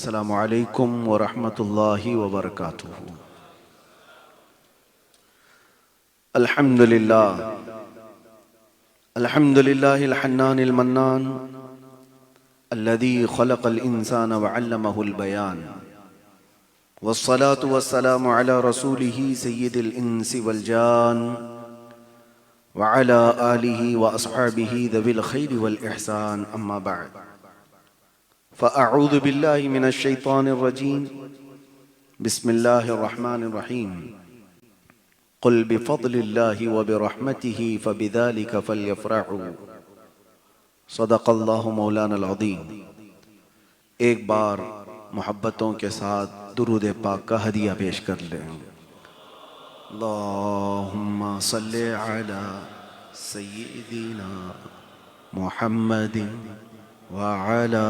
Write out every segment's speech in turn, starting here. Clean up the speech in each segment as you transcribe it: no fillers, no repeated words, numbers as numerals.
अस्सलामु अलैकुम व रहमतुल्लाहि व बरकातुहू। अल्हम्दुलिल्लाह अल्हम्दुलिल्लाहिल हन्नानिल मन्नान अल्लज़ी खलक़ल इंसान व अल्लमहुल बयान वस्सलातु वस्सलामु अला रसूलिही सय्यिदिल इंसी वल जान व अला आलिही व अस्हाबिही ज़विल खैरि वल इहसान, अम्मा बअद। फ़अऊज़ु बिल्लाहि मिनश शैतानिर रजीम। बिस्मिल्लाहिर रहमानिर रहीम। क़ुल बिफ़ज़लिल्लाहि व बिरहमतिही फ़बिज़ालिका फ़ल्यफ़रहू। सदक़ल्लाहु मौलानल अज़ीम। एक बार मोहब्बतों के साथ दुरूद पाक का हदिया पेश कर लें। अल्लाहुम्मा सल्लि अला सय्यिदिना मुहम्मदिन व अला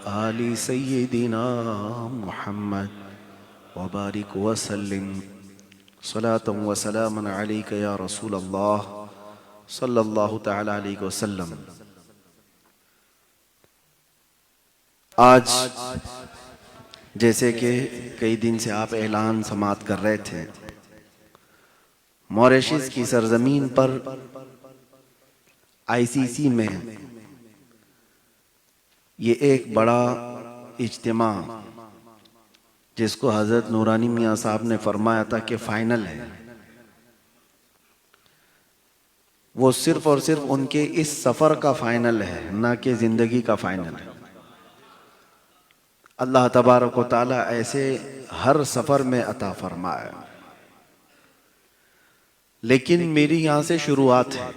आलि सय्यिदिना मुहम्मद व बारिक व सल्लिम सलातन व सलामन अलैका या रसूल अल्लाह सल्लल्लाहु तआला अलैहि वसल्लम। आज जैसे कि कई दिन से आप ऐलान समात कर रहे थे, मॉरिशस की सरजमीन पर आईसीसी में ये एक बड़ा इज्तिमा, जिसको हज़रत नूरानी मियाँ साहब ने फरमाया था कि फाइनल है, वो सिर्फ और सिर्फ उनके इस सफ़र का फाइनल है, ना कि ज़िंदगी का फाइनल है। अल्लाह तबारक व तआला ऐसे हर सफ़र में अता फरमाया। लेकिन मेरी यहाँ से शुरुआत है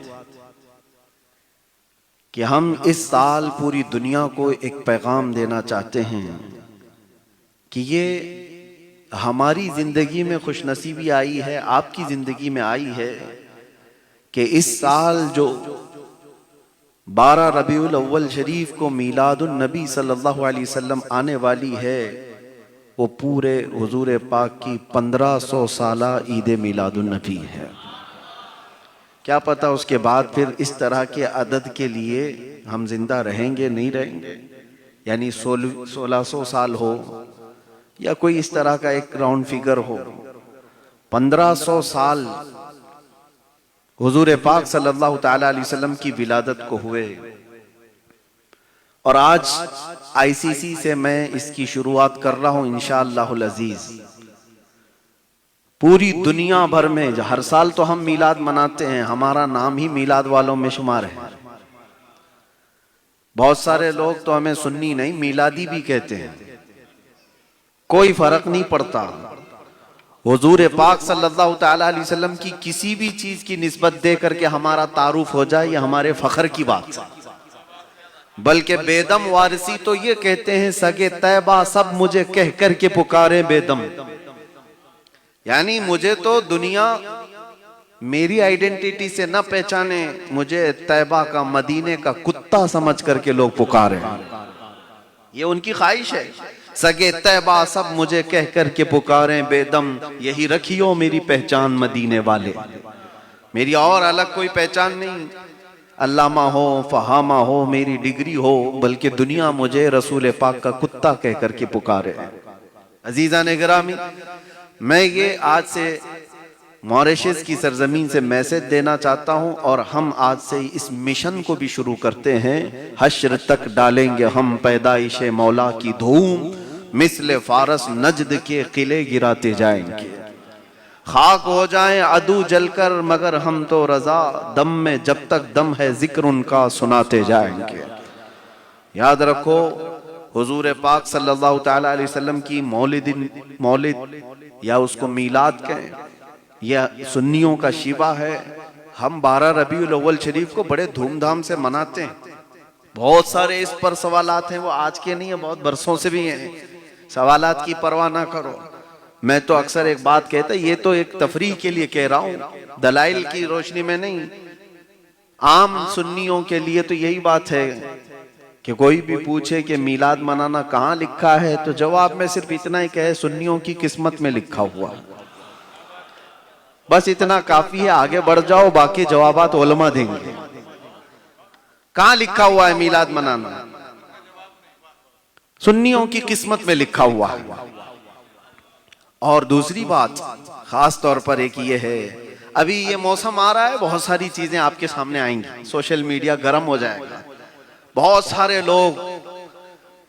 कि हम इस साल पूरी दुनिया को एक पैगाम देना चाहते हैं कि ये हमारी ज़िंदगी में खुशनसीबी आई है, आपकी ज़िंदगी में आई है कि इस साल जो 12 रबीउल अव्वल शरीफ को मीलादुन नबी सल्लल्लाहु अलैहि वसल्लम आने वाली है, वो पूरे हुजूर पाक की 1500 साला ईद मीलादुन नबी है। क्या पता उसके बाद फिर इस तरह के अदद के लिए हम जिंदा रहेंगे नहीं रहेंगे, यानी 1600 साल हो या कोई इस तरह का एक राउंड फिगर हो। 1500 साल हुजूर पाक सल्लल्लाहु तआला अलैहि वसल्लम की विलादत को हुए, और आज आईसीसी से मैं इसकी शुरुआत कर रहा हूं इंशाअल्लाहुल अजीज। पूरी दुनिया भर में हर साल तो हम मीलाद मनाते हैं, हमारा नाम ही मीलाद वालों में शुमार है। बहुत सारे लोग तो हमें सुन्नी नहीं मीलादी भी कहते हैं, कोई फर्क नहीं पड़ता। हुजूर पाक सल्लल्लाहु तआला अलैहि वसल्लम की किसी भी चीज की निस्बत दे करके हमारा तारुफ हो जाए, ये हमारे फख्र की बात है। बल्कि बेदम वारिसी तो ये कहते हैं, सगे तैबा सब मुझे कह करके पुकारे बेदम, यानी मुझे तो दुनिया मेरी आइडेंटिटी से न पहचाने, मुझे तैबा का मदीने का कुत्ता समझ करके लोग पुकारे। ये उनकी ख्वाहिश है, सगे तैबा सब मुझे कह करके पुकारे बेदम, यही रखियो मेरी पहचान मदीने वाले। मेरी और अलग कोई पहचान नहीं, अल्लामा हो फहामा हो मेरी डिग्री हो, बल्कि दुनिया मुझे रसूल पाक का कुत्ता कह करके पुकारे। अजीजा ने गिरामी, मैं ये आज से मॉरिशस की सरजमीन से मैसेज देना चाहता हूं, और हम आज से इस मिशन को भी शुरू करते हैं। हश्र तक डालेंगे हम पैदाइश मौला की धूम, मिसले फारस नजद के किले गिराते जाएंगे। खाक हो जाएं अदू जलकर मगर हम तो रजा, दम में जब तक दम है जिक्र उनका सुनाते जाएंगे। याद रखो, हुजूर पाक सल्लल्लाहु तआला अलैहि वसल्लम की मौलिद या उसको मीलाद कहें, यह सुन्नियों का शिबा है। हम 12 रबीउल अव्वल शरीफ को बड़े धूमधाम से मनाते हैं। बहुत सारे इस पर सवालात हैं, वो आज के नहीं है, बहुत बरसों से भी हैं। सवालात की परवाह ना करो। मैं तो अक्सर एक बात कहता, ये तो एक तफरीह के लिए कह रहा हूं, दलाइल की रोशनी में नहीं। आम सुन्नियों के लिए तो यही बात है कि कोई भी पूछे कि मीलाद मनाना कहाँ लिखा है, तो जवाब में सिर्फ इतना ही कहे, सुन्नियों की किस्मत में लिखा हुआ। बस इतना काफी है, आगे बढ़ जाओ, बाकी जवाबात उलमा देंगे। कहाँ लिखा हुआ है मीलाद मनाना? सुन्नियों की किस्मत में लिखा हुआ है। और दूसरी बात खास तौर पर एक ये है, अभी ये मौसम आ रहा है, बहुत सारी चीजें आपके सामने आएंगी, सोशल मीडिया गर्म हो जाएगा, बहुत सारे लोग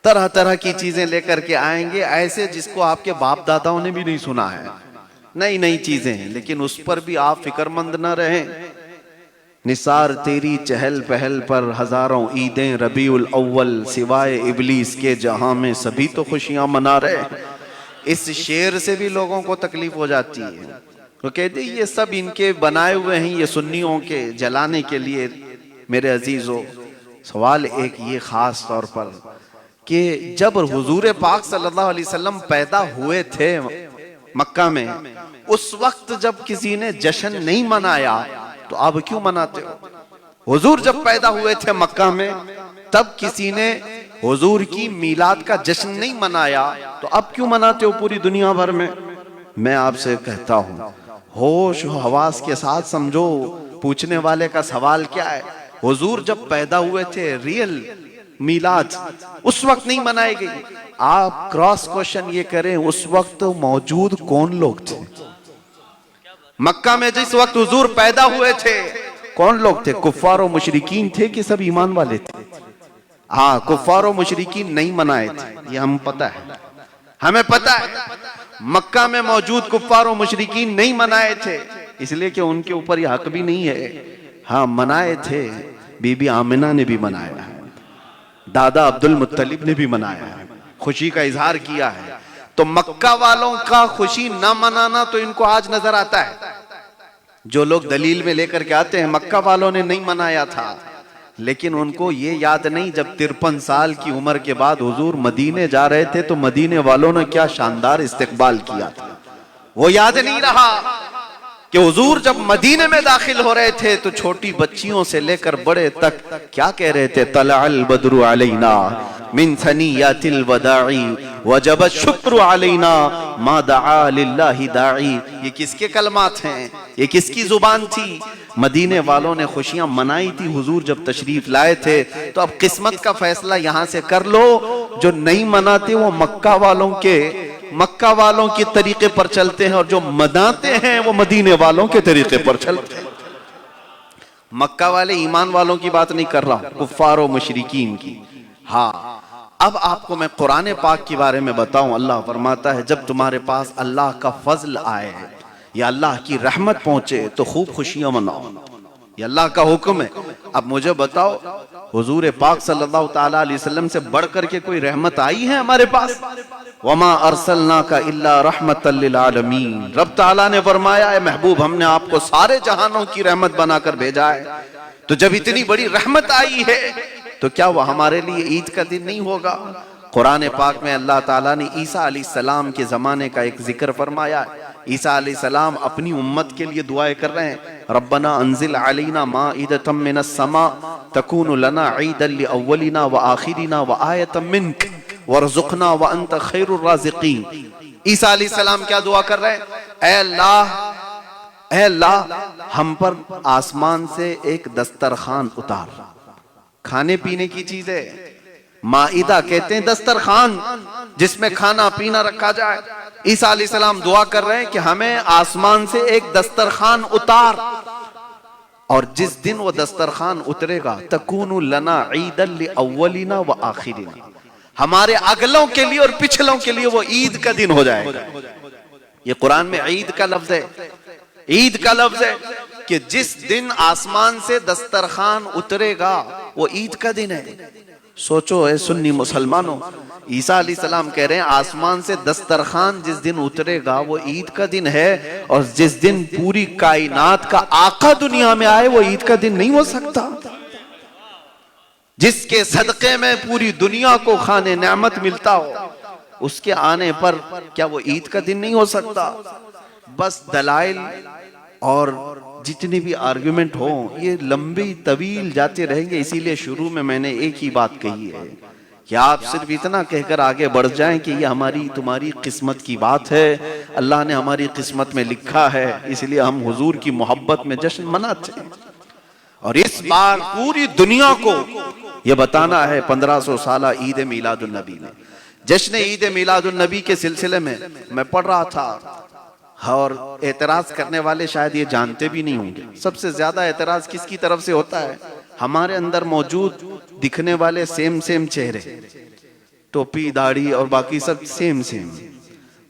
तरह तरह की चीजें लेकर के आएंगे, ऐसे जिसको आपके बाप दादाओं ने भी नहीं सुना है, नई नई चीजें हैं, लेकिन उस पर भी आप फिक्रमंद न रहें। निसार तेरी चहल पहल पर हजारों ईदें रबीउल अव्वल, सिवाय इबलीस के जहां में सभी तो खुशियां मना रहे। इस शेर से भी लोगों को तकलीफ हो जाती है, तो कहते ये सब इनके बनाए हुए हैं, ये सुन्नियों के जलाने के लिए। मेरे अजीजों, सवाल एक ये खास तौर पर कि जब हुजूर पाक सल्लल्लाहु अलैहि वसल्लम पैदा हुए थे मक्का में, उस वक्त जब किसी ने जश्न नहीं मनाया तो अब क्यों मनाते हो? हुजूर जब पैदा हुए थे मक्का में, तब किसी ने हुजूर की मीलाद का जश्न नहीं मनाया, तो अब क्यों मनाते हो पूरी दुनिया भर में? मैं आपसे कहता हूं, होश हवास के साथ समझो पूछने वाले का सवाल क्या है। हुजूर जब पैदा हुए थे, रियल मीलाद उस वक्त नहीं मनाई गई। आप क्रॉस क्वेश्चन ये करें, उस वक्त मौजूद कौन लोग थे मक्का में? जिस वक्त हुजूर पैदा हुए थे कौन लोग थे? कुफ्फार और मुशरिकीन थे कि सब ईमान वाले थे? हाँ, कुफ्फार और मुशरिकीन नहीं मनाए थे, ये हम पता है, हमें पता है। मक्का में मौजूद कुफ्फार और मुशरिकीन नहीं मनाए थे, इसलिए कि उनके ऊपर यह हक भी नहीं है। हाँ, मनाए थे, बीबी आमिना ने भी मनाया है, दादा अब्दुल मुत्तलिब ने भी मनाया है, खुशी का इजहार किया है। तो मक्का वालों का खुशी ना मनाना तो इनको आज नजर आता है। जो लोग दलील में लेकर के आते हैं मक्का वालों ने नहीं मनाया था, लेकिन उनको ये याद नहीं, जब 53 साल की उम्र के बाद हुजूर मदीने जा रहे थे तो मदीने वालों ने क्या शानदार इस्तकबाल किया था, वो याद नहीं रहा कि हुजूर जब मदीने में दाखिल हो रहे थे तो छोटी बच्चियों से लेकर बड़े तक क्या कह रहे थे? तलअल बद्रु अलैना मिन सनियातिल वदाई वजब शुक्र अलैना मा दआ लिल्लाहि दाई। ये किसके कलमात हैं? ये किसकी जुबान थी? मदीने वालों ने खुशियां मनाई थी हुजूर जब तशरीफ लाए थे। तो अब किस्मत का फैसला यहां से कर लो, जो नहीं मनाते वो मक्का वालों के तरीके पर चलते हैं, और जो मनाते हैं वो मदीने वालों के तरीके पर चलते हैं। मक्का वाले ईमान वालों की बात नहीं कर रहा, कुफ्फार और मुशरिकीन की। हाँ, अब आपको मैं कुरान पाक के बारे में बताऊं। अल्लाह फरमाता है, जब तुम्हारे पास अल्लाह का फजल आए या अल्लाह की रहमत पहुंचे तो खूब खुशियां मनाओ, ये अल्लाह का हुक्म है। अब मुझे बताओ, हुजूर पाक सल्लल्लाहु ताला अलैहि वसल्लम से बढ़कर के कोई रहमत आई है हमारे पास? वमा अरसलनाका इल्ला रहमतल लिल आलमीन। रब ताला ने फरमाया, है महबूब, हमने आपको सारे जहानों की रहमत बनाकर भेजा है। तो जब इतनी बड़ी रहमत आई है तो क्या वह हमारे लिए ईद का दिन नहीं होगा? कुरान पाक में अल्लाह ताला ने ईसा अलैहिस्सलाम के जमाने का एक जिक्र फरमाया। ईसा अलैहिस्सलाम अपनी उम्मत के लिए दुआएं कर रहे हैं, रब्बना अंजिल अलैना माइदतम मिनस समा तकूनु लना ईदन लिअव्वलिना व आखिरिना व आयतम मिनक वरज़ुक़ना व अंत खैरुर राज़िक़ीन। ईसा अलैहिस्सलाम क्या दुआ कर रहे हैं? ऐ अल्लाह, हम पर आसमान से एक दस्तरखान उतार, खाने पीने की चीजें। माइदा कहते हैं दस्तरखान, जिसमें खाना पीना रखा जाए। ईसा अलैहिस्सलाम दुआ कर रहे हैं कि हमें आसमान से एक दस्तरखान उतार, और जिस दिन वो दस्तरखान उतरेगा तकूनु लना ईदन लिअव्वलिना व आखिरिना, हमारे अगलों के लिए और पिछलों के लिए वो ईद का दिन हो जाएगा। ये कुरान में ईद का लफ्ज है, ईद का लफ्ज है कि जिस दिन आसमान से दस्तरखान उतरेगा वो ईद का दिन है। सोचो है सुन्नी मुसलमानों, ईसा अलैहिस्सलाम कह रहे हैं आसमान से दस्तरखान जिस दिन उतरेगा वो ईद का दिन है, और जिस दिन पूरी कायनात का आका दुनिया में आए वो ईद का दिन नहीं हो सकता। जिसके सदक़े में पूरी दुनिया को खाने नेमत मिलता हो, उसके आने पर क्या वो ईद का दिन नहीं हो सकता? बस दलाइल और जितने भी आर्गुमेंट हो ये लंबे तवील जाते रहेंगे। इसीलिए शुरू में मैंने एक ही बात कही है कि आप सिर्फ इतना कहकर आगे बढ़ जाएं कि ये हमारी तुम्हारी किस्मत की बात है, अल्लाह ने हमारी किस्मत में लिखा है, इसलिए हम हुजूर की मोहब्बत में जश्न मनाते हैं। और इस बार पूरी दुनिया को ये बताना है 1500 साला ईद मिलादुन नबी में जश्न ईद मिलादुन नबी के सिलसिले में मैं पढ़ रहा था, और एतराज करने वाले शायद ये जानते भी नहीं होंगे, सबसे ज्यादा एतराज किसकी तरफ से होता है? हमारे अंदर मौजूद दिखने वाले सेम चेहरे, टोपी दाढ़ी और बाकी सब सेम,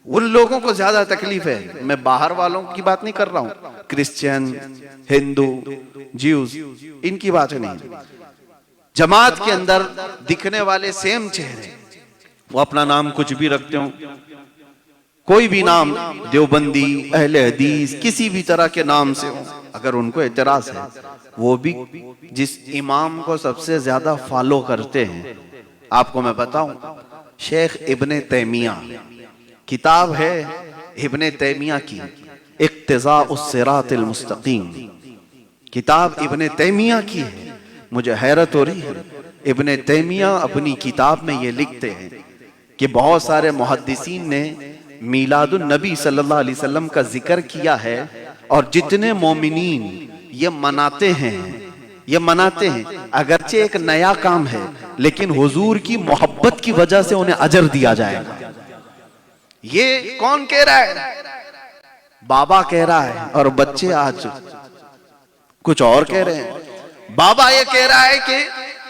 उन लोगों को ज्यादा तकलीफ है। मैं बाहर वालों की बात नहीं कर रहा हूं, क्रिश्चियन, हिंदू, ज्यूज, इनकी बात नहीं। जमात के अंदर दिखने वाले सेम चेहरे, वो अपना नाम कुछ भी रखते हो, कोई भी नाम, देवबंदी, अहले हदीस, किसी भी तरह के नाम से हो, अगर उनको एतराज है, वो भी जिस इमाम को सबसे ज्यादा फॉलो करते हैं, आपको मैं बताऊं, शेख इब्ने तैमिया, किताब है इब्ने तैमिया की, इक्तिज़ाउस सिरातिल मुस्तकीम, किताब इब्ने तैमिया की है। मुझे हैरत हो रही है, इब्ने तैमिया अपनी किताब में ये लिखते हैं कि बहुत सारे मुहद्दिसीन ने मीलादुन नबी सल्लल्लाहु अलैहि वसल्लम का जिक्र किया है, और जितने मोमिनीन ये मनाते हैं, अगरचे एक नया काम है, लेकिन हुजूर की मोहब्बत की वजह से उन्हें अजर दिया जाएगा। ये कौन कह रहा है? बाबा कह रहा है, और बच्चे आज कुछ और कह रहे हैं। बाबा ये कह रहा है कि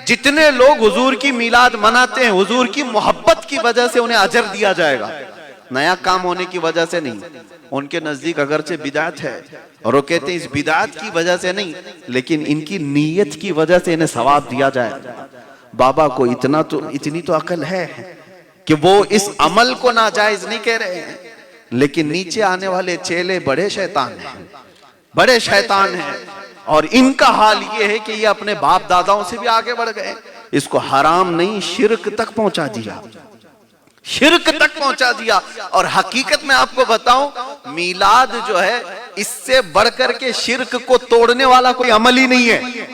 जितने लोग हुजूर की मिलाद मनाते हैं, हुजूर की मोहब्बत की वजह से उन्हें अजर दिया जाएगा, नया काम होने की वजह से नहीं। उनके नजदीक अगरचे बिदात है, और वो कहते हैं इस बिदात की वजह से नहीं, लेकिन इनकी नीयत की वजह से इन्हें सवाब दिया जाए। बाबा को इतनी तो अकल है कि वो इस अमल को नाजायज नहीं कह रहे हैं, लेकिन नीचे आने वाले चेले बड़े शैतान हैं, और इनका हाल ये है कि ये अपने बाप दादाओं से भी आगे बढ़ गए, इसको हराम नहीं शिर्क तक पहुंचा दिया। और हकीकत में आपको बताऊं, मिलाद जो है, इससे बढ़कर के शिर्क को तोड़ने वाला कोई अमल ही नहीं है।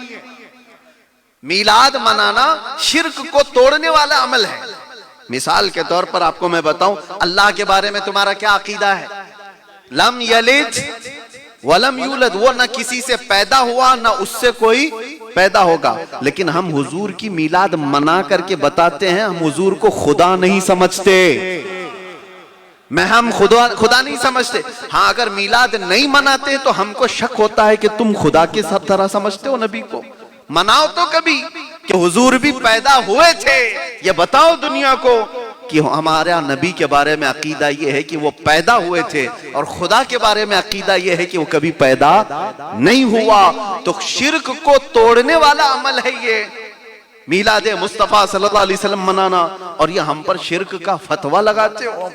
मिलाद मनाना शिर्क को तोड़ने वाला अमल है। मिसाल के तौर पर आपको मैं बताऊं, अल्लाह के बारे में तुम्हारा क्या अकीदा है? लम यलिद वलम यूलद, वो न किसी से पैदा हुआ, न उससे कोई पैदा होगा। लेकिन हम हुजूर की मिलाद मना करके बताते हैं, हम हुजूर को खुदा नहीं समझते, हम खुदा नहीं समझते। हाँ, अगर मिलाद नहीं मनाते तो हमको शक होता है कि तुम खुदा के सब तरह समझते हो नबी को। मनाओ तो कभी कि हुजूर भी पैदा हुए थे, ये बताओ दुनिया को कि हमारा नबी के बारे में अकीदा ये है कि वो पैदा हुए थे, और खुदा के बारे में अकीदा ये है कि वो कभी पैदा नहीं हुआ। तो शिर्क को तोड़ने वाला अमल है ये मिलाद मुस्तफा सल्लल्लाहु अलैहि वसल्लम मनाना, और ये हम पर शिर्क का फतवा लगाते हो।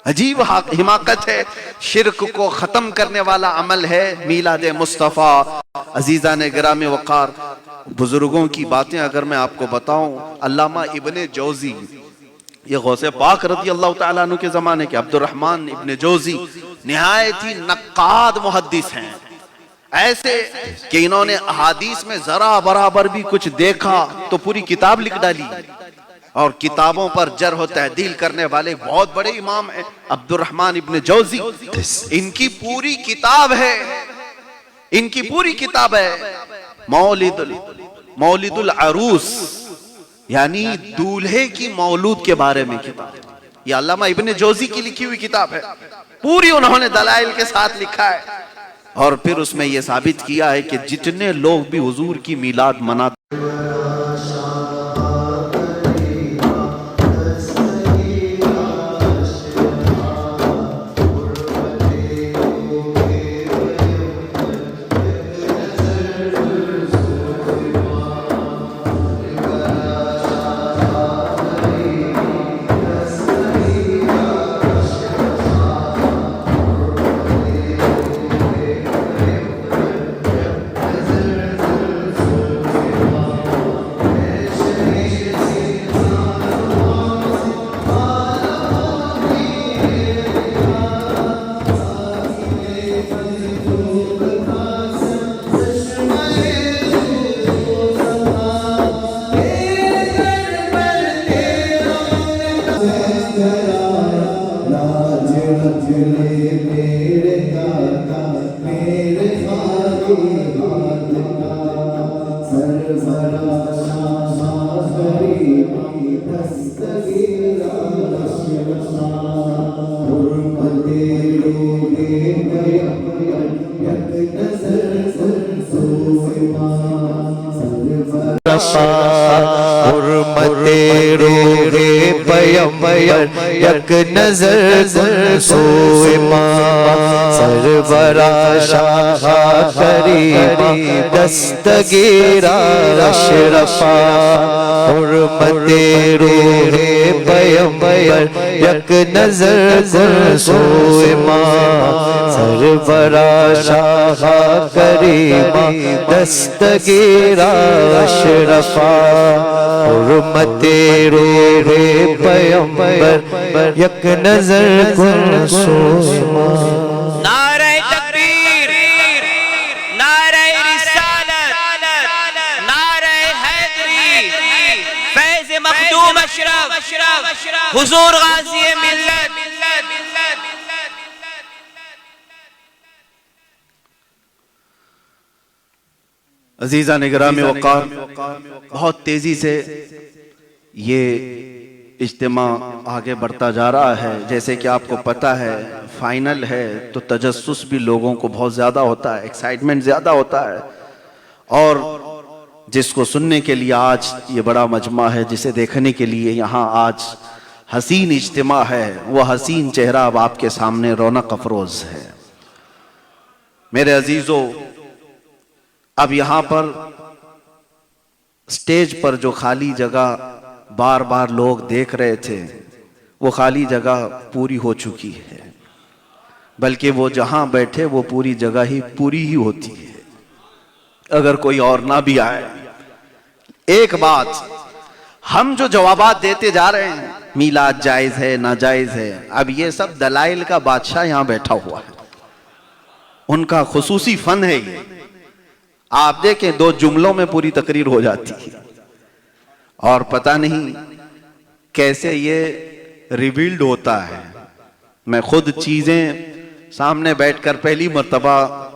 अजीब हिमाकत है। शिर्क को खत्म करने वाला अमल है मिलाद मुस्तफा। अजीजा ने गिराम वकार, बुजुर्गों की बातें अगर मैं आपको बताऊं, अल्लामा इब्ने जौजी, ये गौसे पाक रज़ी अल्लाह तआला अन्हु के जमाने के अब्दुर्रहमान इब्ने जौजी निहायत ही नक्काद मुहद्दिस हैं, ऐसे कि इन्होंने अहादीस में जरा बराबर भी कुछ देखा तो पूरी किताब लिख डाली, और किताबों पर जर्ह तहदील करने वाले बहुत बड़े इमाम हैं अब्दुर्रहमान इब्ने जौजी। इनकी पूरी किताब है मौलिदुल अरूस, यानी दूल्हे की मौलूद के बारे में किताब। ये अल्लामा इब्ने जौजी की लिखी हुई किताब है, पूरी उन्होंने दलाइल के साथ लिखा है, और फिर उसमें यह साबित किया है कि जितने लोग भी हुजूर की मिलाद मनाते सरफराज हुर्मते रोहे पैगंबर यक नजर सोए सरवरा शाह करीमा दस्तगीरा अशरफा हुर्मते रोहे पैगंबर यक नजर सोए सरवरा शाह करीमा दस्तगीरा अशरफा हुर्मते रोहे पैगंबर यक नजर सोए। नारे तकबीर, नारे रिसालत, नारे हैदरी, फैज़ मखदूम अशरफ, हुजूर गाज़ी मिल्लत। अजीज़ा निगरामी वक़ार, बहुत तेज़ी से ये इज्तिमा आगे बढ़ता जा रहा है। जैसे कि आपको पता है फाइनल है तो तजस्सुस भी लोगों को बहुत ज़्यादा होता है, एक्साइटमेंट ज़्यादा होता है। और जिसको सुनने के लिए आज ये बड़ा मजमा है, जिसे देखने के लिए यहाँ आज हसीन इज्तिमा है, वो हसीन चेहरा अब आपके सामने रौनक अफरोज़ है। मेरे अजीज़ों, अब यहाँ पर स्टेज पर जो खाली जगह बार बार लोग देख रहे थे, वो खाली जगह पूरी हो चुकी है, बल्कि वो जहां बैठे वो पूरी जगह ही पूरी ही होती है अगर कोई और ना भी आए। एक बात, हम जो जवाबात देते जा रहे हैं, मीलाद जायज है नाजायज है, अब ये सब दलाइल का बादशाह यहां बैठा हुआ है, उनका खुसूसी फन है ये। आप देखें 2 जुमलों में पूरी तकरीर हो जाती है, और पता नहीं कैसे ये रिवील्ड होता है। मैं खुद चीजें सामने बैठकर पहली मर्तबा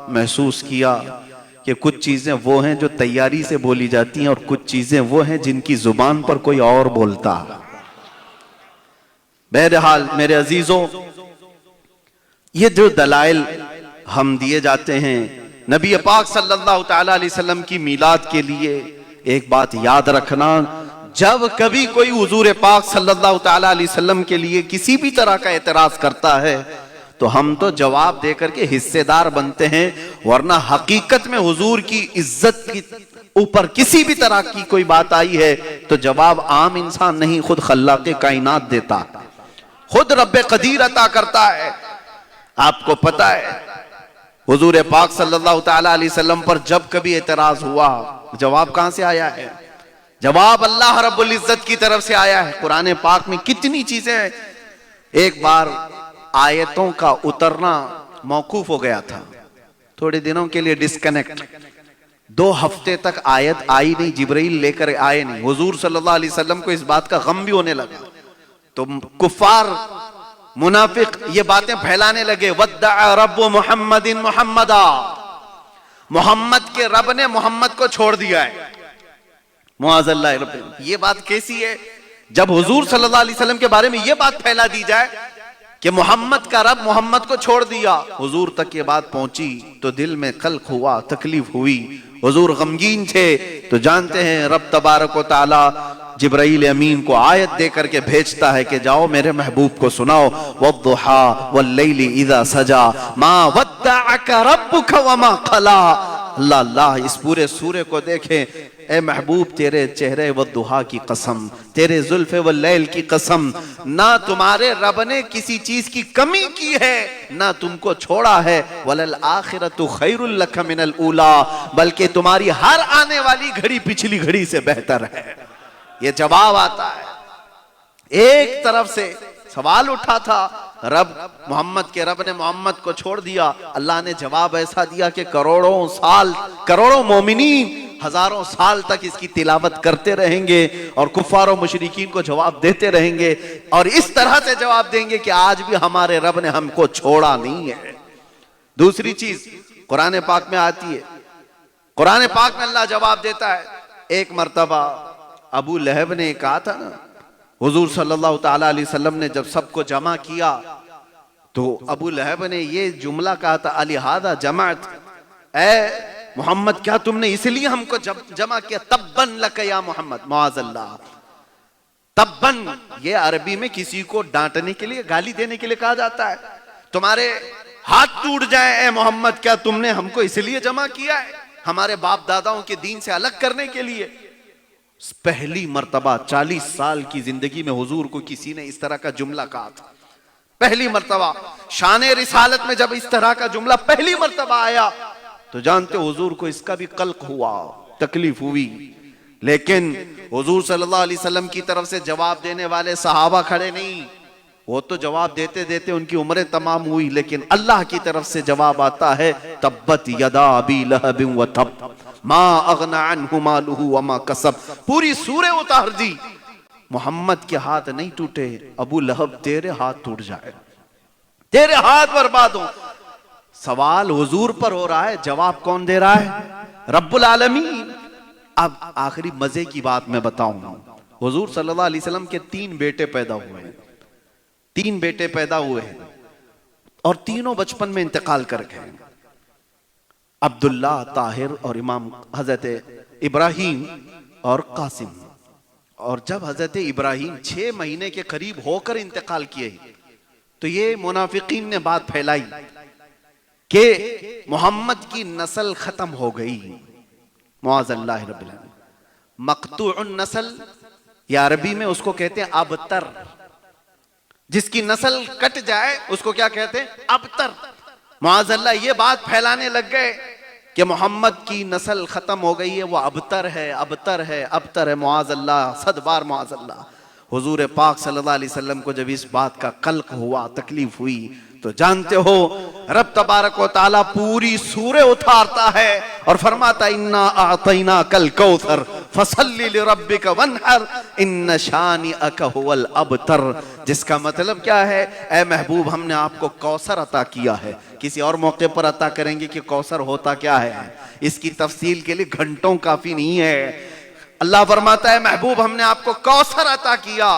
महसूस किया कि कुछ चीजें वो हैं जो तैयारी से बोली जाती हैं, और कुछ चीजें वो हैं जिनकी जुबान पर कोई और बोलता। बहरहाल मेरे अजीजों, ये जो दलाइल हम दिए जाते हैं नबी पाक सल्लल्लाहु तआला अलैहि वसल्लम की मीलाद के लिए, एक बात याद रखना, जब कभी कोई हुजूर पाक सल्लल्लाहु तआला अलैहि वसल्लम के लिए किसी भी तरह का एतराज करता है तो हम तो जवाब देकर के हिस्सेदार बनते हैं, वरना हकीकत में हुजूर की इज्जत की ऊपर किसी भी तरह की कोई बात आई है तो जवाब आम इंसान नहीं, खुद खल्लाक़े कायनात देता, खुद रब्बे कदीर अता करता है। आपको पता है हुजूर पाक सल्लल्लाहु तआला अलैहि वसल्लम पर जब कभी एतराज हुआ, जवाब कहां से आया है? जवाब अल्लाह रब्बुल इज्जत की तरफ से आया है। कुरान पाक में कितनी चीजें हैं। एक बार आयतों का उतरना मौकूफ हो गया था, थोड़े दिनों के लिए डिस्कनेक्ट, 2 हफ्ते तक आयत आई नहीं, जिब्रील लेकर आए नहीं। हुजूर सल्लल्लाहु अलैहि वसल्लम को इस बात का गम भी होने लगा, तो कुफार मुनाफिक ये बातें फैलाने लगे, वद्दा रब्बु मुहम्मदिन मुहम्मदा, मोहम्मद के रब ने मोहम्मद को छोड़ दिया है। मुआज़ल्लाह रब्ब, ये बात कैसी है? जब हुजूर सल्लल्लाहु अलैहि वसल्लम के बारे में ये बात फैला दी जाए कि मोहम्मद का रब मोहम्मद को छोड़ दिया, हुजूर तक ये बात पहुंची तो दिल में खल्क हुआ, तकलीफ हुई, हुजूर गमगीन थे। तो जानते हैं रब तबारक व तआला जिब्राइल अमीन को आयत दे करके भेजता है कि जाओ मेरे महबूब को सुनाओ, वद्दुहा वल्लैलि इज़ा सजा मा वद्दअका रब्बुका वमा खला। अल्लाह अल्लाह, इस पूरे सूरे को देखें, ए महबूब तेरे चेहरे व दुहा की कसम, तेरे जुल्फे व लैल की कसम, ना तुम्हारे रब ने किसी चीज की कमी की है ना तुमको छोड़ा है। वलल आखिरतु खैरुल लक मिनल ऊला, बल्कि तुम्हारी हर आने वाली घड़ी पिछली घड़ी से बेहतर है। ये जवाब आता है। एक तरफ से सवाल उठा था, रब मोहम्मद के रब ने मोहम्मद को छोड़ दिया, अल्लाह ने जवाब ऐसा दिया कि करोड़ों साल, करोड़ों मोमिनीन हजारों साल तक इसकी तिलावत करते रहेंगे और कुफार और मुशरिकीन को जवाब देते रहेंगे, और इस तरह से जवाब देंगे कि आज भी हमारे रब ने हमको छोड़ा नहीं है। दूसरी चीज कुरान पाक में आती है, कुरान पाक में अल्लाह जवाब देता है। एक मर्तबा अबू लहब ने कहा था ना, हुजूर सल्लल्लाहु तआला अलैहि वसल्लम ने जब सबको जमा किया तो अबू लहब ने ये जुमला कहा था, अलिहादा जमात, मोहम्मद क्या तुमने इसलिए हमको जमा किया? तब्बन लक या मोहम्मद, मुआज़ल्लाह। तब्बन ये अरबी में किसी को डांटने के लिए, गाली देने के लिए कहा जाता है। तुम्हारे हाथ टूट जाए ए मोहम्मद, क्या तुमने हमको इसलिए जमा किया है? हमारे बाप दादाओं के दीन से अलग करने के लिए? पहली मर्तबा 40 साल की जिंदगी में हुजूर को किसी ने इस तरह का जुमला कहा था। पहली मर्तबा शान रिसालत में जब इस तरह का जुमला पहली मर्तबा आया तो जानते हुजूर को इसका भी कल्क हुआ, तकलीफ हुई। लेकिन हुजूर सल्लल्लाहु अलैहि वसल्लम की तरफ से जवाब देने वाले सहाबा खड़े नहीं, वो तो जवाब देते देते उनकी उम्रें तमाम हुई। लेकिन अल्लाह की तरफ से जवाब आता है, तब्बत यदा अबी लहब व तब मा अगना अन्हु मालुहु व मा कसब। पूरी सूरह उतार दी। मोहम्मद के हाथ नहीं टूटे, अबू लहब तेरे हाथ टूट जाए, तेरे हाथ बर्बाद हो। सवाल हुजूर पर हो रहा है, जवाब कौन दे रहा है? रब्बुल आलमीन। अब आखिरी मजे की बात मैं बताऊं, हुजूर सल्लल्लाहु अलैहि वसल्लम के 3 बेटे पैदा हुए हैं। 3 बेटे पैदा हुए हैं और तीनों बचपन में इंतकाल कर गए। अब्दुल्ला, ताहिर और इमाम हजरत इब्राहिम और कासिम। और जब हजरत इब्राहिम 6 महीने के करीब होकर इंतकाल किए तो ये मुनाफिकीन ने बात फैलाई कि मोहम्मद की नस्ल खत्म हो गई। मुआज़ल्लाह रब्बिल आलमीन। मक़तूउन नस्ल या अरबी में उसको कहते हैं अबतर। जिसकी नस्ल कट जाए उसको क्या कहते हैं? अबतर। मुआज़ल्लाह ये बात फैलाने लग गए कि मोहम्मद की नस्ल खत्म हो गई है, वो अबतर है, अबतर है, अबतर है। मुआज़ल्लाह, सदबार मुआज़ल्लाह। हुजूर पाक सल्लल्लाहु अलैहि वसल्लम को जब इस बात का कल्क हुआ, तकलीफ हुई, तो जानते हो रब तबारक व तआला पूरी सूरह उतारता है और फरमाता, इन्ना आतैना कल कौसर फसल्लि लिरब्बिका वन्हर इन्न शानिअका हुवल अबतर। जिसका मतलब क्या है? ए महबूब, हमने आपको कौसर अता किया है। किसी और मौके पर अता करेंगे कि कौसर होता क्या है, इसकी तफसील के लिए घंटों काफी नहीं है। अल्लाह फरमाता है, महबूब हमने आपको कौसर अता किया,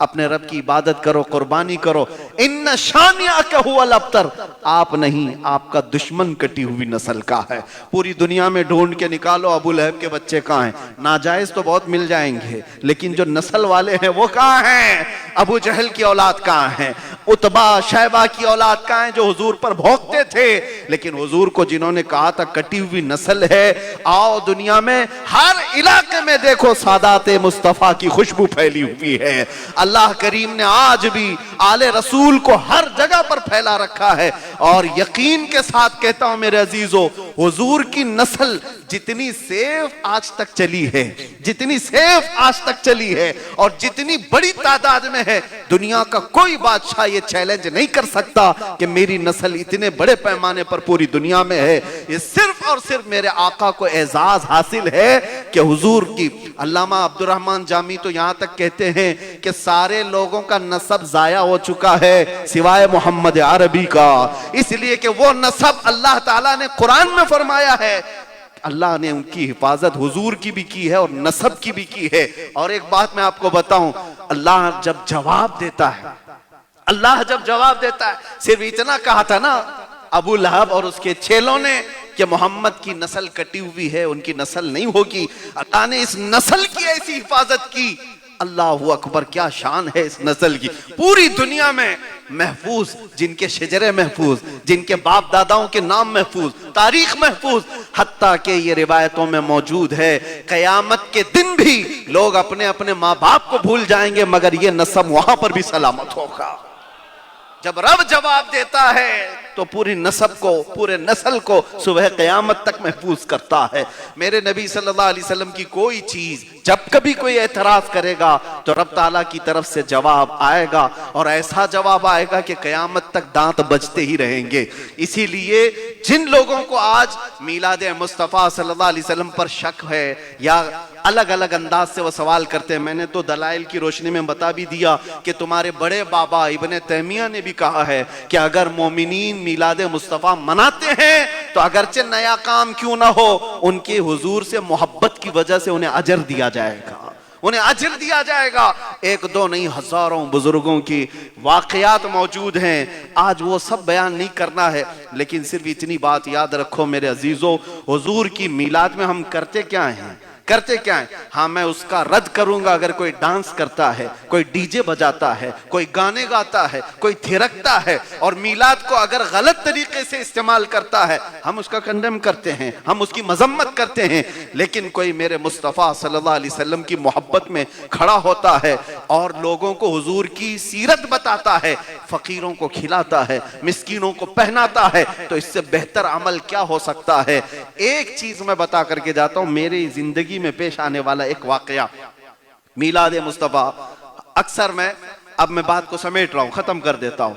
अपने रब की इबादत करो, कुर्बानी करो। इन्न शानिअका हुवल अबतर। आप नहीं, आपका दुश्मन कटी हुई नस्ल का है। पूरी दुनिया में ढूंढ के निकालो अबू लहब के बच्चे कहाँ हैं। नाजायज तो बहुत मिल जाएंगे, लेकिन जो नस्ल वाले हैं वो कहाँ हैं? अबू जहल की औलाद कहाँ है? उतबा शैबा की औलाद कहाँ है जो हुजूर पर भौंकते थे? लेकिन हुजूर को जिन्होंने कहा था कटी हुई नस्ल है, आओ दुनिया में हर इलाके में देखो सादात मुस्तफा की खुशबू फैली हुई है। अल्लाह करीम ने आज भी आले रसूल को हर जगह पर फैला रखा है। और यकीन के साथ कहता हूं मेरे अजीजों, हुजूर की नस्ल जितनी सेफ आज तक चली है, जितनी सेफ आज तक चली है और जितनी बड़ी तादाद में है, दुनिया का कोई बादशाह ये चैलेंज नहीं कर सकता कि मेरी नस्ल इतने बड़े पैमाने पर पूरी दुनिया में है। ये सिर्फ और सिर्फ मेरे आका को एजाज हासिल है कि हुजूर की। अल्लामा अब्दुर्रहमान जामी तो यहां तक कहते हैं कि सारे लोगों का नसब जाया हो चुका है सिवाय मोहम्मद अरबी का, इसलिए कि वो नसब अल्लाह ताला ने कुरान में फरमाया है। अल्लाह ने उनकी हिफाजत हुजूर की भी की है और नसब की भी की है। और एक बात मैं आपको बताऊं, अल्लाह जब जवाब देता है, अल्लाह जब जवाब देता है, सिर्फ इतना कहा था ना अबू लहब और उसके चेलों ने कि मोहम्मद की नस्ल कटी हुई है, उनकी नस्ल नहीं होगी। अल्लाह ने इस नस्ल की ऐसी हिफाजत की। अल्लाहू अकबर, क्या शान है इस नस्ल की। पूरी दुनिया में महफूज, जिनके शजरे महफूज, जिनके बाप दादाओं के नाम महफूज, तारीख महफूज, हत्ता के ये रिवायतों में मौजूद है कयामत के दिन भी लोग अपने अपने माँ बाप को भूल जाएंगे मगर ये नस्ब वहां पर भी सलामत होगा। जब रब जवाब देता है तो पूरी नस्ब को, पूरे नस्ल को सुबह क़यामत तक महफूज करता है। मेरे नबी सल्लल्लाहु अलैहि वसल्लम की कोई चीज जब कभी कोई एतराज करेगा तो रब ताला की तरफ से जवाब आएगा और ऐसा जवाब आएगा कि क़यामत तक दांत बजते ही रहेंगे। इसीलिए जिन लोगों को आज मीलाद मुस्तफ़ा सल्लल्लाहु अलैहि वसल्लम पर शक है या अलग अलग अंदाज से वो सवाल करते हैं, मैंने तो दलाइल की रोशनी में बता भी दिया कि तुम्हारे बड़े बाबा इब्ने तैमिया ने भी कहा है कि अगर मोमिनीन मीलाद मुस्तफ़ा मनाते हैं तो अगरचे नया काम क्यों ना हो, उनके हुजूर से मोहब्बत की वजह से उन्हें अजर दिया जाएगा। उन्हें अजर दिया जाएगा। एक दो नहीं, हजारों बुजुर्गों की वाकयात मौजूद हैं। आज वो सब बयान नहीं करना है, लेकिन सिर्फ इतनी बात याद रखो मेरे अजीजों, हुजूर की मीलाद में हम करते क्या हैं, करते क्या है? हाँ, मैं उसका रद्द करूंगा अगर कोई डांस करता है, कोई डीजे बजाता है, कोई गाने गाता है, कोई थिरकता है, और मीलाद को अगर गलत तरीके से इस्तेमाल करता है, हम उसका कंडेम करते हैं, हम उसकी मजम्मत करते हैं। लेकिन कोई मेरे मुस्तफ़ा सल्लल्लाहु अलैहि वसल्लम की मोहब्बत में खड़ा होता है और लोगों को हुजूर की सीरत बताता है, फकीरों को खिलाता है, मिस्कीनों को पहनाता है, तो इससे बेहतर अमल क्या हो सकता है? एक चीज मैं बता करके जाता हूं, मेरी जिंदगी में पेश आने वाला एक वाकया, मीलाद मुस्तफा। अक्सर अब मैं बात को समेट रहा हूं, खत्म कर देता हूं।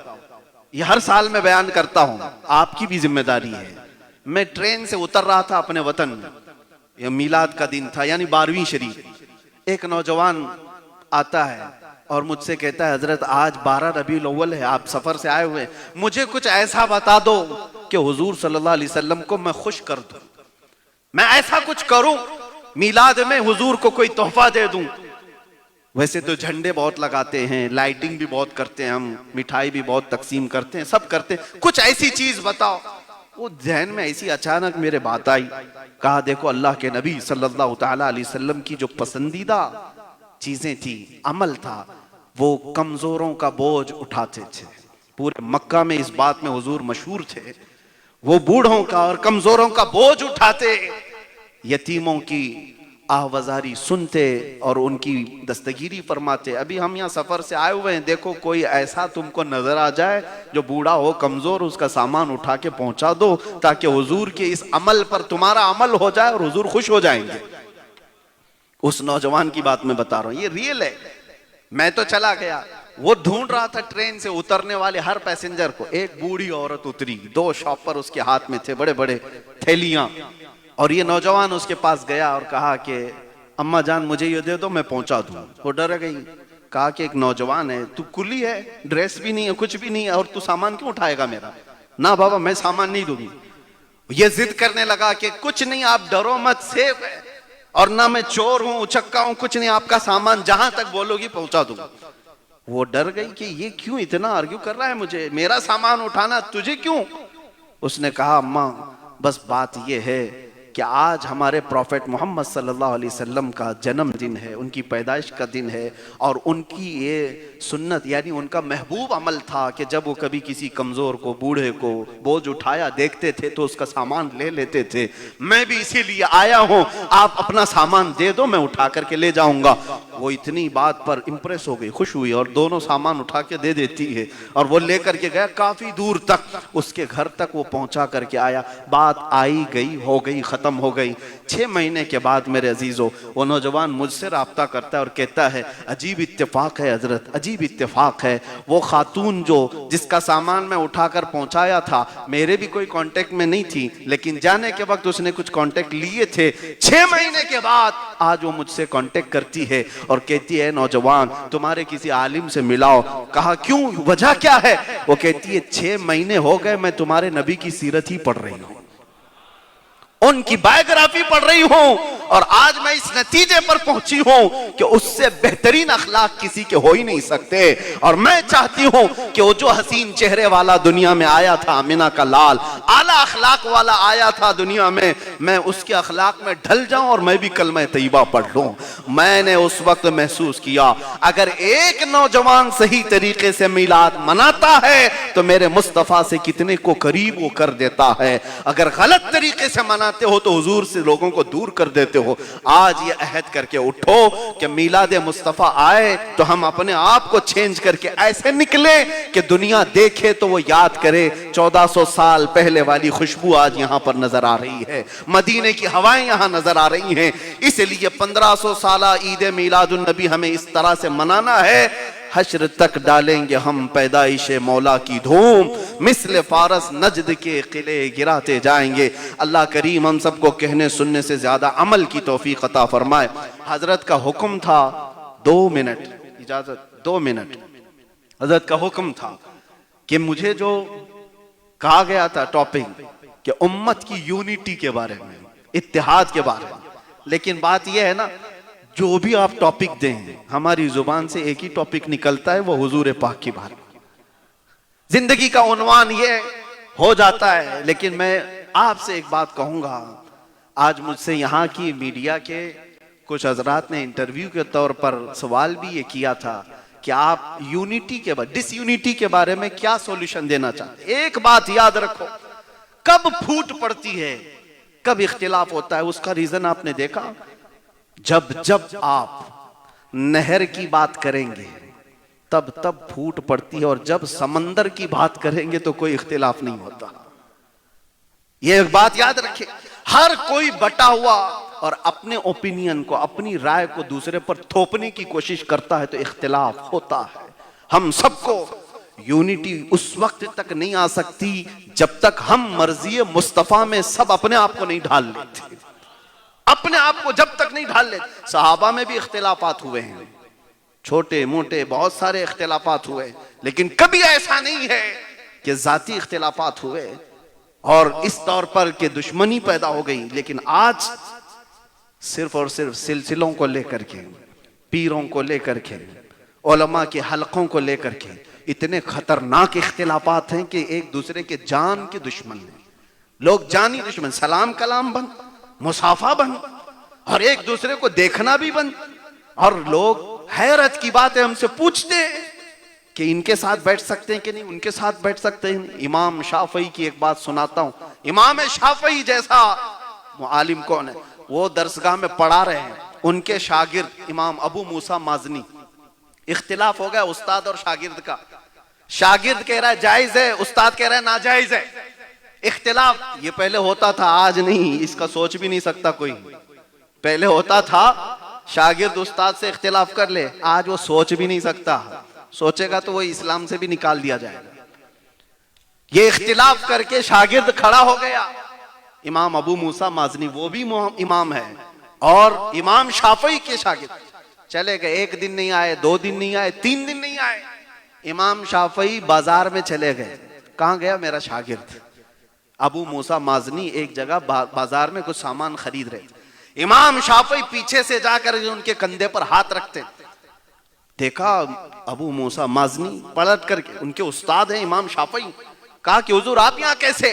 ये हर साल मैं बयान करता हूं, आपकी भी जिम्मेदारी है। मैं ट्रेन से उतर रहा था अपने वतन में, यह मीलाद का दिन था, यानी 12वीं शरीफ। एक नौजवान आता है और मुझसे कहता है, हजरत आज 12 रबीउल अव्वल है, आप सफर से आए हुए, मुझे कुछ ऐसा बता दो कि हुजूर सल्लल्लाहु अलैहि वसल्लम को मैं खुश कर दूं, मैं ऐसा कुछ करूं मीलाद में हुजूर को कोई तोहफा दे दूं। वैसे तो झंडे बहुत लगाते हैं, लाइटिंग भी बहुत करते हैं, हम मिठाई भी बहुत तकसीम करते हैं, सब करते हैं, कुछ ऐसी चीज बताओ। वो ज़हन में ऐसी अचानक मेरे बात आई, कहा देखो अल्लाह के नबी सल्लल्लाहु ताला अलैहि वसल्लम की जो पसंदीदा चीजें थी, अमल था, वो कमजोरों का बोझ उठाते थे। पूरे मक्का में इस बात में हुजूर मशहूर थे, वो बूढ़ों का और कमजोरों का बोझ उठाते, यतीमों की आहवजारी सुनते और उनकी दस्तगीरी फरमाते। अभी हम यहाँ सफर से आए हुए हैं, देखो कोई ऐसा तुमको नजर आ जाए जो बूढ़ा हो, कमजोर, उसका सामान उठा के पहुंचा दो, ताकि हुजूर के इस अमल पर तुम्हारा अमल हो जाए और हुजूर खुश हो जाएंगे। उस नौजवान की बात मैं बता रहा हूं, ये रियल है। मैं तो चला गया, वो ढूंढ रहा था ट्रेन से उतरने वाले हर पैसेंजर को। एक बूढ़ी औरत उतरी, 2 शॉपर उसके हाथ में थे, बड़े बड़े थैलियां, और ये नौजवान उसके पास गया और कहा कि अम्मा जान मुझे ये दे दो, मैं पहुंचा दूं। वो डर गई, कहा कि एक नौजवान है, तू कुली है, ड्रेस भी नहीं है, कुछ भी नहीं है, और तू सामान क्यों उठाएगा मेरा? ना बाबा, मैं सामान नहीं दूंगी। ये जिद करने लगा कि कुछ नहीं, आप डरो मत, सेफ है, और ना मैं चोर हूं, उचक्का हूं, कुछ नहीं, आपका सामान जहां तक बोलोगी पहुंचा दूंगा। वो डर गई कि ये क्यों इतना आर्ग्यू कर रहा है मुझे, मेरा सामान उठाना तुझे क्यों? उसने कहा अम्मा बस बात ये है कि आज हमारे प्रॉफेट मोहम्मद सल्लल्लाहु अलैहि वसल्लम का जन्मदिन है, उनकी पैदाइश का दिन है, और उनकी ये सुन्नत यानी उनका महबूब अमल था कि जब वो कभी किसी कमज़ोर को, बूढ़े को बोझ उठाया देखते थे तो उसका सामान ले लेते थे। मैं भी इसीलिए आया हूँ, आप अपना सामान दे दो, मैं उठा करके ले जाऊंगा। वो इतनी बात पर इम्प्रेस हो गई, खुश हुई, और दोनों सामान उठा के दे देती है, और वो लेकर के गया काफी दूर तक, उसके घर तक वो पहुंचा करके आया। बात आई गई, हो गई, खत्म हो गई। 6 महीने के बाद मेरे अजीजों, वो नौजवान मुझसे राब्ता करता है और कहता है अजीब इत्तेफाक है हजरत, अजीब इत्तेफाक है, वो खातून जो जिसका सामान मैं उठाकर पहुंचाया था, मेरे भी कोई कांटेक्ट में नहीं थी, लेकिन जाने के वक्त उसने कुछ कांटेक्ट लिए थे। 6 महीने के बाद आज वो मुझसे कांटेक्ट करती है और कहती है नौजवान तुम्हारे किसी आलिम से मिलाओ। कहा क्यों, वजह क्या है? वो कहती है 6 महीने हो गए मैं तुम्हारे नबी की सीरत ही पढ़ रही हूं, उनकी बायोग्राफी पढ़ रही हूं, और आज मैं इस नतीजे पर पहुंची हूं कि उससे बेहतरीन अखलाक किसी के हो ही नहीं सकते। और मैं चाहती हूं कि वो जो हसीन चेहरे वाला दुनिया में आया था, आमिना का लाल, आला अखलाक वाला आया था दुनिया में, मैं उसके अखलाक में ढल जाऊं और मैं भी कलमा तैयबा पढ़ लूं। मैंने उस वक्त महसूस किया अगर एक नौजवान सही तरीके से मिलाद मनाता है तो मेरे मुस्तफा से कितने को करीब वो कर देता है, अगर गलत तरीके से मनाते हो तो हुजूर से लोगों को दूर कर देते हो। आज ये अहद करके उठो कि मिलाद मुस्तफा आए तो हम अपने आप को चेंज करके ऐसे निकले कि दुनिया देखे तो वो याद करे 1400 साल पहले वाली खुशबू आज यहां पर नजर आ रही है, मदीने की हवाएं यहां नजर आ रही हैं। इसलिए 1500 साला ईद मिलादुन नबी हमें इस तरह से मनाना है, हश्र तक डालेंगे हम पैदाइश मौला की धूम, मिस्ल फारस नजद के किले गिराते जाएंगे। अल्लाह करीम हम सबको कहने सुनने से ज्यादा अमल की तौफीक अता फरमाए। हजरत का हुक्म था 2 मिनट, इजाजत 2 मिनट। हजरत का हुक्म था कि मुझे जो कहा गया था टॉपिक कि उम्मत की यूनिटी के बारे में, इत्तेहाद के बारे में, लेकिन बात यह है ना, जो भी आप टॉपिक दें, हमारी जुबान से एक ही टॉपिक निकलता है, वो हुजूर पाक की बात। जिंदगी का उन्वान ये हो जाता है। लेकिन मैं आपसे एक बात कहूंगा, आज मुझसे यहाँ की मीडिया के कुछ हजरात ने इंटरव्यू के तौर पर सवाल भी ये किया था कि आप यूनिटी के बाद डिसयूनिटी के बारे में क्या सॉल्यूशन देना चाहते। एक बात याद रखो, कब फूट पड़ती है, कब इख्तिलाफ होता है, उसका रीजन आपने देखा। जब जब आप नहर की बात करेंगे तब तब फूट पड़ती है, और जब समंदर की बात करेंगे तो कोई इख्तिलाफ नहीं होता। ये एक बात याद रखें, हर कोई बटा हुआ और अपने ओपिनियन को, अपनी राय को दूसरे पर थोपने की कोशिश करता है तो इख्तिलाफ होता है। हम सबको यूनिटी उस वक्त तक नहीं आ सकती जब तक हम मर्जी मुस्तफा में सब अपने आप को नहीं ढाल लेते। अपने आप को जब तक नहीं ढाल लेते। सहाबा में भी इख्तिलाफात हुए हैं, छोटे मोटे बहुत सारे इख्तिलाफात हुए, लेकिन कभी ऐसा नहीं है कि जाती इख्तिलाफात हुए और इस तौर पर कि दुश्मनी पैदा हो गई। लेकिन आज सिर्फ और सिर्फ सिलसिलों को लेकर के, पीरों को लेकर के, उलमा के हलकों को लेकर के इतने खतरनाक इख्तिलाफात हैं कि एक दूसरे के जान के दुश्मन हैं। लोग जानी दुश्मन, सलाम कलाम बंद, मुसाफा बंद, और एक दूसरे को देखना भी बंद। और लोग हैरत की बात है, हमसे पूछते हैं कि इनके साथ बैठ सकते हैं कि नहीं, उनके साथ बैठ सकते हैं। इमाम शाफई की एक बात सुनाता हूं। इमाम शाफई जैसा आलिम कौन है? वो दरसगाह में पढ़ा रहे हैं, उनके शागिर्द इमाम अबू मूसा माजनी, इख्तिलाफ हो गया उस्ताद और शागिर्द का। शागिर्द कह रहा है जायज है, उस्ताद कह रहा है नाजायज है। इख्तिलाफ ये पहले होता था, आज नहीं, इसका सोच भी नहीं सकता कोई। पहले होता था शागिर्द उस्ताद से इख्तिलाफ कर ले, आज वो सोच भी नहीं सकता। सोचेगा तो वो इस्लाम से भी निकाल दिया जाएगा। ये इख्तिलाफ करके शागिर्द खड़ा हो गया, इमाम अबू मूसा माजनी, वो भी इमाम है, और इमाम शाफई के शागिर्द चले गए। एक दिन नहीं आए, 2 दिन नहीं आए, 3 दिन नहीं आए। इमाम शाफई बाजार में चले गए। कहां गया मेरा शागिर्द? अबू मूसा माजनी एक जगह बाजार में कुछ सामान खरीद रहे। इमाम शाफई पीछे से जाकर उनके कंधे पर हाथ रखते, देखा अबू मूसा माजनी पलट करके, उनके उस्ताद हैं इमाम शाफई। कहा कि हुजूर आप यहाँ कैसे?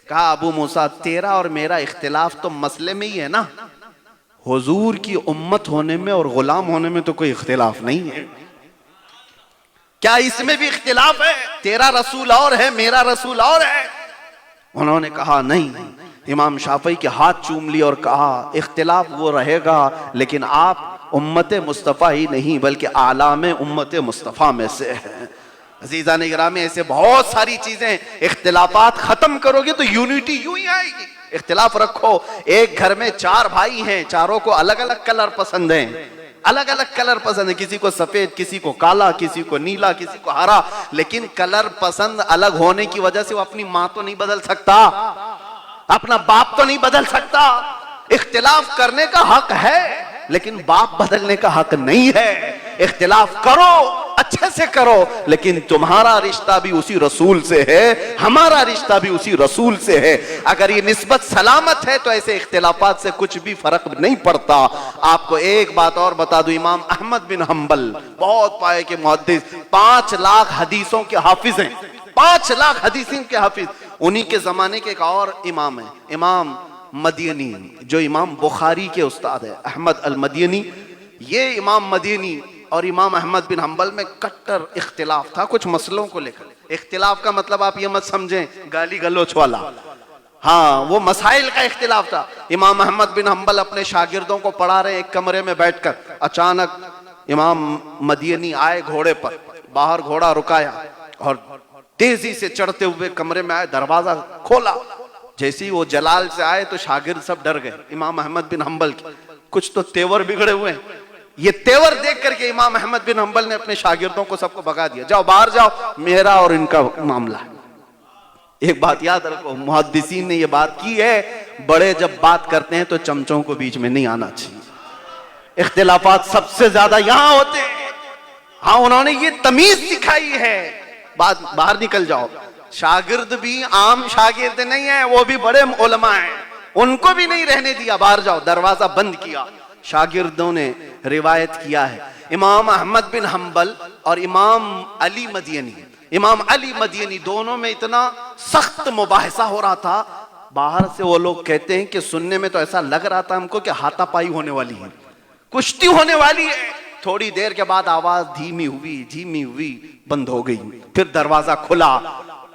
कहा अबू मूसा तेरा और मेरा इख्तिलाफ तो मसले में ही है ना, हुजूर की उम्मत होने में और गुलाम होने में तो कोई इख्तिलाफ नहीं है। क्या इसमें भी इख्तिलाफ है? तेरा रसूल और है, मेरा रसूल और है। उन्होंने कहा नहीं। इमाम शाफई के हाथ चूम लिए और कहा इख्तिलाफ वो रहेगा, लेकिन आप उम्मत मुस्तफ़ा ही नहीं बल्कि आलाम उम्मत मुस्तफ़ा में से है। अजीज़ान इकराम, ऐसे बहुत सारी चीजें, इख्तिलाफात खत्म करोगे तो यूनिटी यूं ही आएगी। इख्तिलाफ रखो। एक घर में 4 भाई हैं, चारों को अलग अलग कलर पसंद हैं, अलग अलग कलर पसंद है, किसी को सफेद, किसी को काला, किसी को नीला, किसी को हरा। लेकिन कलर पसंद अलग होने की वजह से वो अपनी माँ तो नहीं बदल सकता, अपना बाप तो नहीं बदल सकता। इख्तिलाफ करने का हक है, लेकिन बाप बदलने का हक नहीं है। इख्तिलाफ करो, अच्छे से करो, लेकिन तुम्हारा रिश्ता भी उसी रसूल से है, हमारा रिश्ता भी उसी रसूल से है। अगर ये निस्बत सलामत है तो ऐसे इख्तिलाफात से कुछ भी फर्क नहीं पड़ता। आपको एक बात और बता दूं, इमाम अहमद बिन हम्बल बहुत पाए के मुहद्दिस, 5 लाख हदीसों के हाफिज हैं, 5 लाख हदीसों के हाफिज। उन्हीं के जमाने के एक और इमाम है, इमाम मदीनी, जो इमाम बुखारी के उस्ताद है, अहमद अल मदीनी। ये इमाम मदीनी और इमाम अहमद बिन हम्बल में कट्टर इख्तिलाफ था कुछ मसलों को लेकर। इख्तिलाफ का मतलब आप ये मत समझें गाली गलोच वाला, हाँ, वो मसाइल का इख्तिलाफ था। इमाम अहमद बिन हम्बल अपने शागिर्दों को पढ़ा रहे एक कमरे में बैठकर। अचानक इमाम मदीनी आए घोड़े पर, बाहर घोड़ा रुकाया और तेजी से चढ़ते हुए कमरे में आए, दरवाजा खोला। जैसे ही वो जलाल से आए तो शागिर्द सब डर गए। इमाम अहमद बिन हम्बल के कुछ तो तेवर बिगड़े हुए हैं। ये तेवर देख करके इमाम अहमद बिन हम्बल ने अपने शागिर्दों को सबको भगा दिया, जाओ बाहर जाओ, मेरा और इनका मामला है। एक बात याद रखो, मुहद्दिसीन ने ये बात की है, बड़े जब बात करते हैं तो चमचों को बीच में नहीं आना चाहिए। इख्तिलाफात सबसे ज्यादा यहां होते हैं। हाँ, उन्होंने ये तमीज सिखाई है, बात बाहर निकल जाओ। शागिर्द भी आम शागिर्द नहीं है, वो भी बड़े उलमा हैं, उनको भी नहीं रहने दिया, बाहर जाओ, दरवाजा बंद किया। शागिर्दों ने रिवायत किया है, इमाम अहमद बिन हम्बल और इमाम अली मदीनी दोनों में इतना सख्त मुबाहिसा हो रहा था। बाहर से वो लोग कहते हैं कि सुनने में तो ऐसा लग रहा था हमको कि हाथापाई होने वाली है, कुश्ती होने वाली है। थोड़ी देर के बाद आवाज धीमी हुई, बंद हो गई। फिर दरवाजा खुला,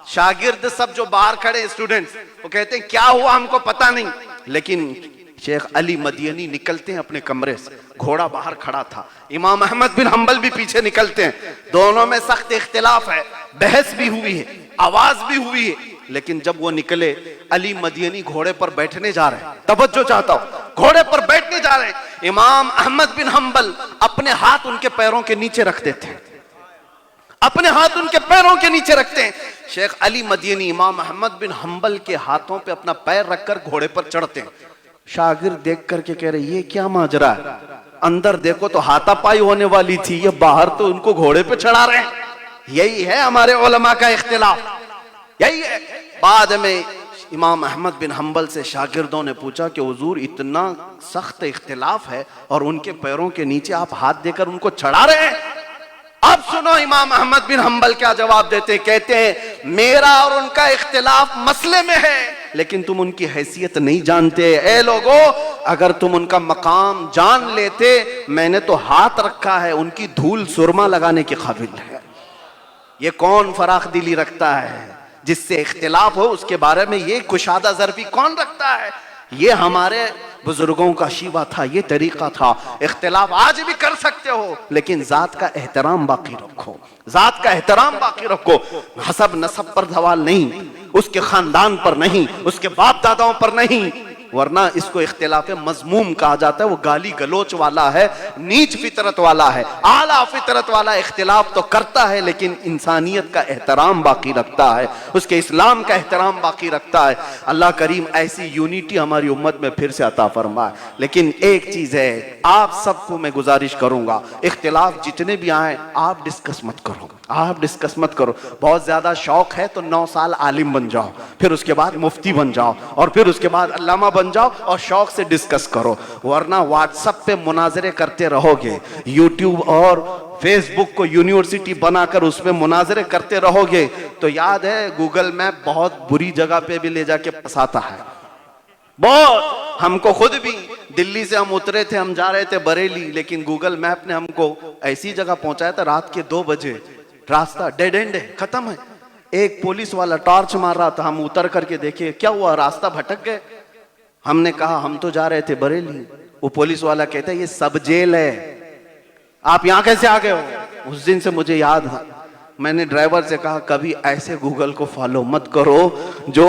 शागिर्द सब जो बाहर खड़े स्टूडेंट्स वो कहते हैं क्या हुआ हमको पता नहीं, लेकिन शेख अली मदीनी निकलते हैं अपने कमरे से, घोड़ा बाहर खड़ा था, इमाम अहमद बिन हम्बल भी पीछे निकलते हैं, दोनों में सख्त इख्तिलाफ है, बहस भी हुई है, आवाज भी हुई है। लेकिन जब वो निकले, अली मदीनी घोड़े पर बैठने जा रहे हैं, तवज्जो चाहता हूं, घोड़े पर बैठने जा रहे हैं, इमाम अहमद बिन हम्बल अपने हाथ उनके पैरों के नीचे रख देते हैं, अपने हाथ उनके पैरों के नीचे रखते हैं। शेख अली मदीनी इमाम अहमद बिन हम्बल के हाथों पे अपना पैर रखकर घोड़े पर चढ़ते हैं। शागिर्द देख करके कह रहे ये क्या माजरा है, अंदर देखो तो हाथापाई होने वाली थी, ये बाहर तो उनको घोड़े पे चढ़ा रहे हैं। यही है हमारे उलमा का इख्तिलाफ, यही है। बाद में इमाम अहमद बिन हम्बल से शागिर्दों ने पूछा कि हुजूर इतना सख्त इख्तिलाफ है और उनके पैरों के नीचे आप हाथ देकर उनको चढ़ा रहे हैं। अब सुनो इमाम अहमद बिन हम्बल क्या जवाब देते, कहते हैं मेरा और उनका इख्तिलाफ मसले में है, लेकिन तुम उनकी हैसियत नहीं जानते। ए लोगो, अगर तुम उनका मकाम जान लेते, मैंने तो हाथ रखा है, उनकी धूल सुरमा लगाने के काबिल है। ये कौन फराख दिली रखता है जिससे इख्तिलाफ हो, उसके बारे में ये कुशादा ज़र्फी कौन रखता है? ये हमारे बुजुर्गों का शीवा था, ये तरीका था। इख्तिलाफ आज भी कर सकते हो, लेकिन जात का एहतराम बाकी रखो, जात का एहतराम बाकी रखो। हसब नसब पर सवाल नहीं, उसके खानदान पर नहीं, उसके बाप दादाओं पर नहीं, वरना इसको इख्तिलाफ मजमूम कहा जाता है। वो गाली गलोच वाला है, नीच फितरत वाला है। आला फितरत वाला इख्तिलाफ तो करता है, लेकिन इंसानियत का एहतराम बाकी रखता है, उसके इस्लाम का एहतराम बाकी रखता है। अल्लाह करीम ऐसी यूनिटी हमारी उम्मत में फिर से अता फरमाए। लेकिन एक चीज है, आप सबको मैं गुजारिश करूंगा, इख्तिलाफ जितने भी आए आप डिस्कस मत करो, आप डिस्कस मत करो। बहुत ज्यादा शौक है तो 9 साल आलिम बन जाओ, फिर उसके बाद मुफ्ती बन जाओ, और फिर उसके बाद अल्लामा बन जाओ, और शौक से डिस्कस करो। वरना व्हाट्सएप पे मुनाजरे करते रहोगे, यूट्यूब और फेसबुक को यूनिवर्सिटी बनाकर उसमें मुनाजरे करते रहोगे, तो याद है गूगल मैप बहुत बुरी जगह पे भी ले जाके फंसाता है। बहुत, हमको खुद भी दिल्ली से हम उतरे थे, हम जा रहे थे बरेली, लेकिन गूगल मैप ने हमको ऐसी जगह पहुंचाया था, रात के 2 बजे रास्ता डेड एंड है, खत्म है। एक पुलिस वाला टॉर्च मार रहा था, हम उतर करके देखे क्या हुआ, रास्ता भटक गए। हमने कहा हम तो जा रहे थे बरेली। वो पुलिस वाला कहता है ये सब जेल है, आप यहां कैसे आ गए हो? उस दिन से मुझे याद है, मैंने ड्राइवर से कहा कभी ऐसे गूगल को फॉलो मत करो जो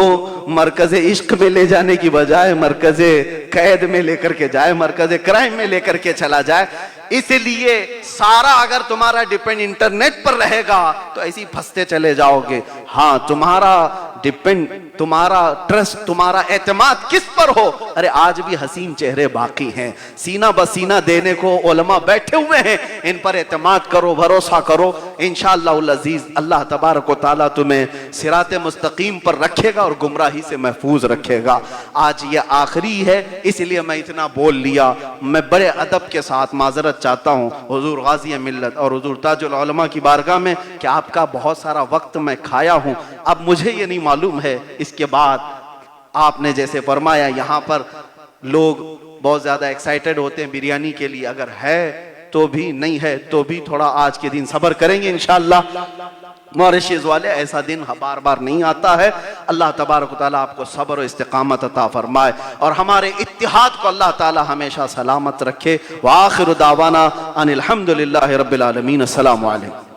मरकज़े इश्क में ले जाने की बजाय मरकज़े कैद में लेकर के जाए, मरकज़े क्राइम में लेकर के चला जाए। इसलिए सारा अगर तुम्हारा डिपेंड इंटरनेट पर रहेगा तो ऐसे ही फंसते चले जाओगे। हाँ, तुम्हारा डिपेंड, तुम्हारा ट्रस्ट, तुम्हारा एतमाद किस पर हो? अरे आज भी हसीन चेहरे बाकी हैं, सीना बसीना देने को उलमा बैठे हुए हैं, इन पर एतमाद करो, भरोसा करो। इंशाअल्लाह अज़ीज़ अल्लाह तबारक व तआला तुम्हें सिराते मुस्तकीम पर रखेगा और गुमराही से महफूज रखेगा। आज ये आखिरी है, इसलिए मैं इतना बोल लिया। मैं बड़े अदब के साथ माजरत चाहता हूँ हुजूर गाज़ी मिल्लत और हुजूर ताजुल उलमा की बारगाह में कि आपका बहुत सारा वक्त मैं खाया हूँ। अब मुझे ये नहीं मालूम है इसके बाद आपने जैसे फरमाया यहाँ पर लोग बहुत ज्यादा एक्साइटेड होते हैं बिरयानी के लिए, अगर है तो भी, नहीं है तो भी थोड़ा आज के दिन सब्र करेंगे इंशाअल्लाह। मॉरिशस वाले ऐसा दिन बार बार नहीं आता है। अल्लाह तबारक व तआला आपको सब्र और इस्तिकामत अता फरमाए और हमारे इत्तिहाद को अल्लाह ताला हमेशा सलामत रखे। व आखिर दावाना अनिल हम्दुलिल्लाहि रब्बिल आलमीन। अस्सलामु अलैकुम।